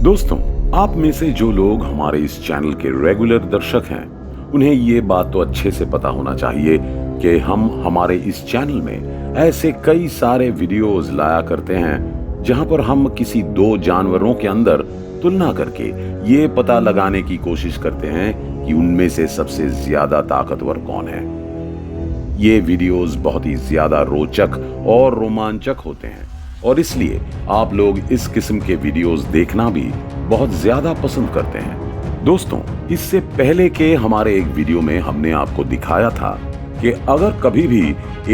दोस्तों, आप में से जो लोग हमारे इस चैनल के रेगुलर दर्शक हैं, उन्हें ये बात तो अच्छे से पता होना चाहिए कि हम हमारे इस चैनल में ऐसे कई सारे वीडियोस लाया करते हैं जहां पर हम किसी दो जानवरों के अंदर तुलना करके ये पता लगाने की कोशिश करते हैं कि उनमें से सबसे ज्यादा ताकतवर कौन है। ये वीडियोस बहुत ही ज्यादा रोचक और रोमांचक होते हैं और इसलिए आप लोग इस किस्म के वीडियोस देखना भी बहुत ज्यादा पसंद करते हैं। दोस्तों, इससे पहले के हमारे एक वीडियो में हमने आपको दिखाया था कि अगर कभी भी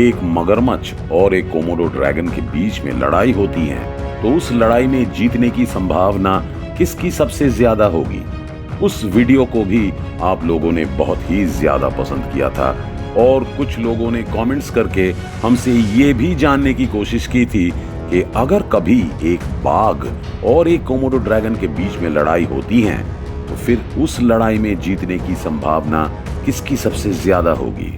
एक मगरमच्छ और एक कोमोडो ड्रैगन के बीच में लड़ाई होती है तो उस लड़ाई में जीतने की संभावना किसकी सबसे ज्यादा होगी। उस वीडियो को भी आप लोगों ने बहुत ही ज्यादा पसंद किया था और कुछ लोगों ने कमेंट्स करके हमसे ये भी जानने की कोशिश की थी कि अगर कभी एक बाघ और एक कोमोडो ड्रैगन के बीच में लड़ाई होती है तो फिर उस लड़ाई में जीतने की संभावना किसकी सबसे ज्यादा होगी।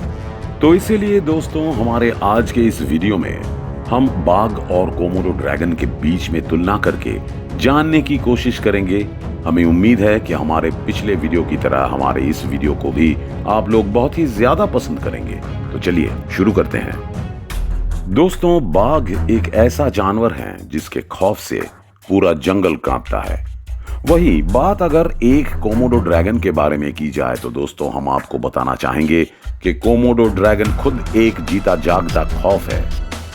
तो इसीलिए दोस्तों, हमारे आज के इस वीडियो में हम बाघ और कोमोडो ड्रैगन के बीच में तुलना करके जानने की कोशिश करेंगे। हमें उम्मीद है कि हमारे पिछले वीडियो की तरह हमारे इस वीडियो को भी आप लोग बहुत ही ज्यादा पसंद करेंगे। तो चलिए शुरू करते हैं। दोस्तों, बाघ एक ऐसा जानवर है जिसके खौफ से पूरा जंगल कांपता है। वही बात अगर एक कोमोडो ड्रैगन के बारे में की जाए तो दोस्तों, हम आपको बताना चाहेंगे कि कोमोडो ड्रैगन खुद एक जीता जागता खौफ है।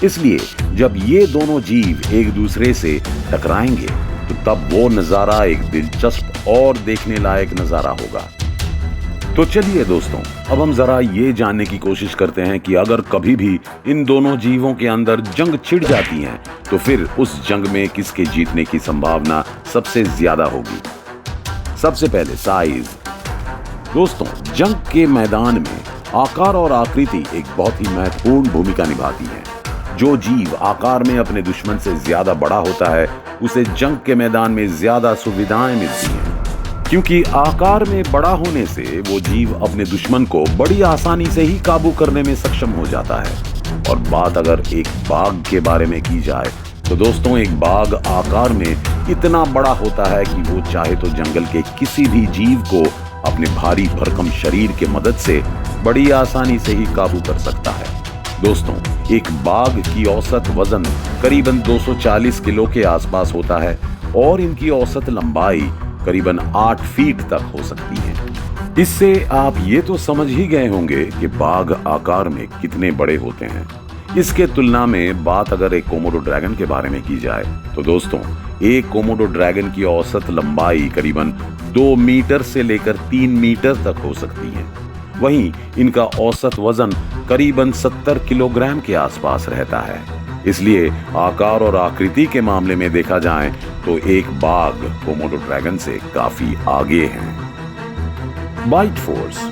इसलिए जब ये दोनों जीव एक दूसरे से टकराएंगे तो तब वो नजारा एक दिलचस्प और देखने लायक नजारा होगा। तो चलिए दोस्तों, अब हम जरा ये जानने की कोशिश करते हैं कि अगर कभी भी इन दोनों जीवों के अंदर जंग छिड़ जाती है तो फिर उस जंग में किसके जीतने की संभावना सबसे ज्यादा होगी। सबसे पहले साइज। दोस्तों, जंग के मैदान में आकार और आकृति एक बहुत ही महत्वपूर्ण भूमिका निभाती है। जो जीव आकार में अपने दुश्मन से ज्यादा बड़ा होता है उसे जंग के मैदान में ज्यादा सुविधाएं मिलती हैं, क्योंकि आकार में बड़ा होने से वो जीव अपने दुश्मन को बड़ी आसानी से ही काबू करने में सक्षम हो जाता है। और बात अगर एक बाघ के बारे में की जाए तो दोस्तों, एक बाघ आकार में इतना बड़ा होता है कि वो चाहे तो जंगल के किसी भी जीव को अपने भारी भरकम शरीर के मदद से बड़ी आसानी से ही काबू कर सकता है। दोस्तों, एक बाघ की औसत वजन करीबन 240 किलो के आसपास होता है और इनकी औसत लंबाई करीबन 8 फीट तक हो सकती है। इससे आप ये तो समझ ही गए होंगे कि बाघ आकार में कितने बड़े होते हैं। इसके तुलना में बात अगर एक कोमोडो ड्रैगन के बारे में की जाए तो दोस्तों, एक कोमोडो ड्रैगन की औसत लंबाई करीबन 2 मीटर से लेकर 3 मीटर तक हो सकती है। वहीं इनका औसत वजन करीबन 70 किलोग्राम के आसपास रहता है। इसलिए आकार और आकृति के मामले में देखा जाए तो एक बाघ कोमोडो ड्रैगन से काफी आगे है। Byte force.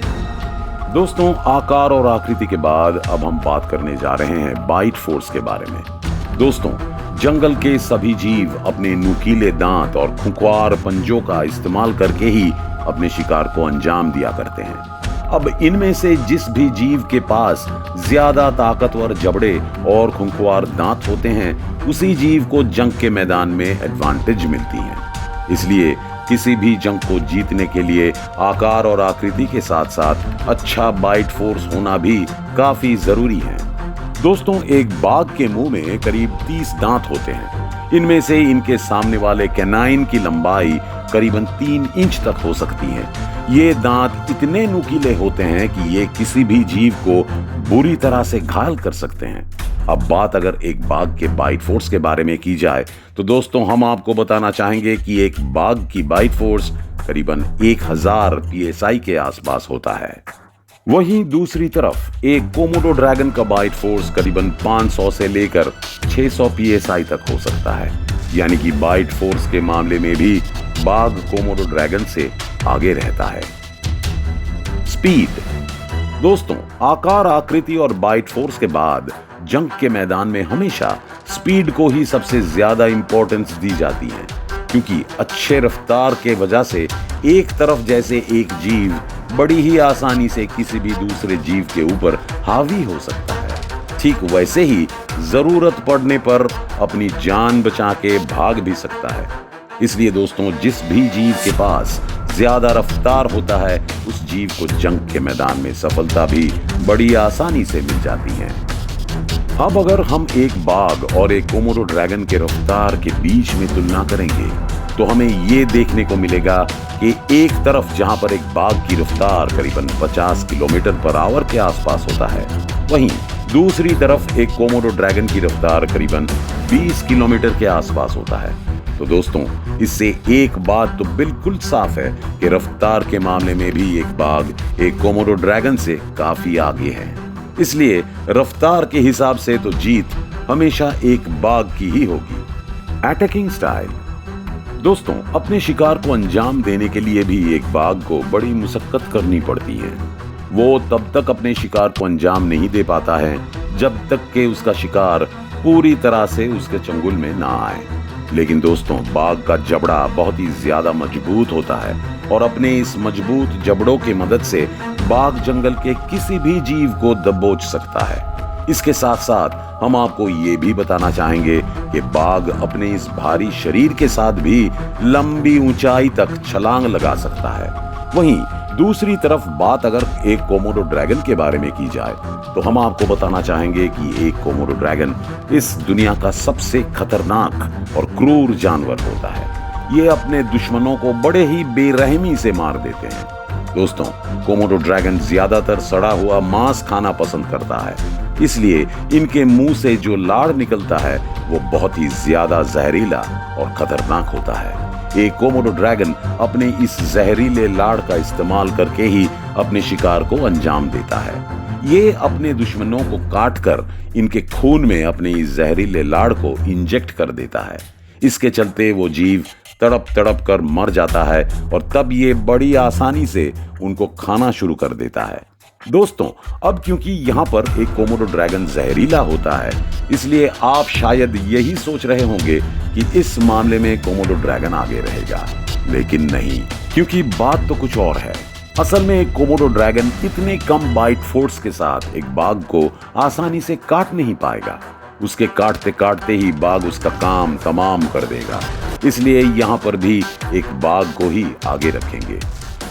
दोस्तों, आकार और आकृति के बाद अब हम बात करने जा रहे हैं बाइट फोर्स के बारे में। दोस्तों, जंगल के सभी जीव अपने नुकीले दांत और खुंखार पंजों का इस्तेमाल करके ही अपने शिकार को अंजाम दिया करते हैं। अब इनमें से जिस भी जीव के पास ज्यादा ताकतवर जबड़े और खुंखार दांत होते हैं उसी जीव को जंग के मैदान में एडवांटेज मिलती है। इसलिए किसी भी जंग को जीतने के लिए आकार और आकृति के साथ साथ अच्छा बाइट फोर्स होना भी काफी जरूरी है। दोस्तों, एक बाघ के मुंह में करीब 30 दांत होते हैं। इनमें से इनके सामने वाले कैनाइन की लंबाई करीबन 3 इंच तक हो सकती है। ये दांत इतने नुकीले होते हैं कि ये किसी भी जीव को बुरी तरह से घायल कर सकते हैं। अब बात अगर एक बाघ के बाइट फोर्स के बारे में की जाए तो दोस्तों, हम आपको बताना चाहेंगे कि एक बाघ की बाइट फोर्स करीबन 1000 psi के आसपास होता है। वहीं दूसरी तरफ एक कोमोडो ड्रैगन का बाइट फोर्स करीबन 500 से लेकर 600 psi तक हो सकता है। यानी कि बाइट फोर्स के मामले में भी बाघ कोमोडो ड्रैगन से आगे रहता है। स्पीड। दोस्तों, आकार, आकृति और बाइट फोर्स के बाद जंग के मैदान में हमेशा स्पीड को ही सबसे ज्यादा इंपॉर्टेंस दी जाती है, क्योंकि अच्छे रफ्तार के वजह से एक तरफ जैसे एक जीव बड़ी ही आसानी से किसी भी दूसरे जीव के ऊपर हावी हो सकता है, ठीक वैसे ही जरूरत पड़ने पर अपनी जान बचा के भाग भी सकता है। इसलिए दोस्तों, जिस भी जीव के पास ज्यादा रफ्तार होता है, उस जीव को जंग के मैदान में सफलता भी बड़ी आसानी से मिल जाती है। अब अगर हम एक बाघ और एक कोमोडो ड्रैगन के रफ्तार के बीच में तुलना करेंगे, तो हमें ये देखने को मिलेगा कि एक तरफ जहां पर एक बाघ की रफ्तार करीबन 50 किलोमीटर पर आवर के आसपास होता है, वहीं दूसरी तरफ एक कोमोडो ड्रैगन की रफ्तार करीबन 20 किलोमीटर के आसपास होता है। तो दोस्तों, इससे एक बात तो बिल्कुल साफ है कि रफ्तार के मामले में भी एक बाघ एक कोमोडो ड्रैगन से काफी आगे है। इसलिए रफ्तार के हिसाब से तो जीत हमेशा एक बाघ की ही होगी। Attacking style. दोस्तों, अपने शिकार को अंजाम देने के लिए भी एक बाघ को बड़ी मुशक्कत करनी पड़ती है। वो तब तक अपने शिकार को अंजाम नहीं दे पाता है जब तक कि उसका शिकार पूरी तरह से उसके चंगुल में ना आए। लेकिन दोस्तों, बाघ का जबड़ा बहुत ही ज्यादा मजबूत होता है और अपने इस मजबूत जबड़ों की मदद से बाघ जंगल के किसी भी जीव को दबोच सकता है। इसके साथ साथ हम आपको ये भी बताना चाहेंगे कि बाघ अपने इस भारी शरीर के साथ भी लंबी ऊंचाई तक छलांग लगा सकता है। वहीं दूसरी तरफ बात अगर एक कोमोडो ड्रैगन के बारे में की जाए, तो हम आपको बताना चाहेंगे कि एक कोमोडो ड्रैगन इस दुनिया का सबसे खतरनाक और क्रूर जानवर होता है। ये अपने दुश्मनों को बड़े ही बेरहमी से मार देते हैं। दोस्तों, कोमोडो ड्रैगन ज्यादातर सड़ा हुआ मांस खाना पसंद करता है, इसलिए इनके मुंह से जो लार निकलता है वो बहुत ही ज्यादा जहरीला और खतरनाक होता है। एक कोमोडो ड्रैगन अपने इस जहरीले लाड़ का इस्तेमाल करके ही अपने शिकार को अंजाम देता है। ये अपने दुश्मनों को काटकर इनके खून में अपने इस जहरीले लाड़ को इंजेक्ट कर देता है। इसके चलते वो जीव तड़प तड़प कर मर जाता है और तब ये बड़ी आसानी से उनको खाना शुरू कर देता है। दोस्तों, अब क्योंकि यहाँ पर एक कोमोडो ड्रैगन जहरीला होता है, इसलिए आप शायद यही सोच रहे होंगे कि इस मामले में कोमोडो ड्रैगन आगे रहेगा, लेकिन नहीं, क्योंकि बात तो कुछ और है। असल में एक कोमोडो ड्रैगन इतने कम बाइट फोर्स के साथ एक बाघ को आसानी से काट नहीं पाएगा। उसके काटते काटते ही बाघ उसका काम तमाम कर देगा। इसलिए यहाँ पर भी एक बाघ को ही आगे रखेंगे।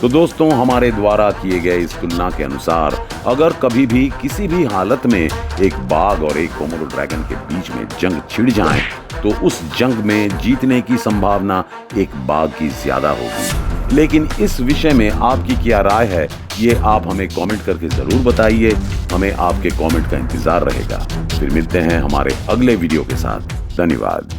तो दोस्तों, हमारे द्वारा किए गए इस तुलना के अनुसार अगर कभी भी किसी भी हालत में एक बाघ और एक कोमोडो ड्रैगन के बीच में जंग छिड़ जाए, तो उस जंग में जीतने की संभावना एक बाघ की ज्यादा होगी। लेकिन इस विषय में आपकी क्या राय है, ये आप हमें कमेंट करके जरूर बताइए। हमें आपके कमेंट का इंतजार रहेगा। फिर मिलते हैं हमारे अगले वीडियो के साथ। धन्यवाद।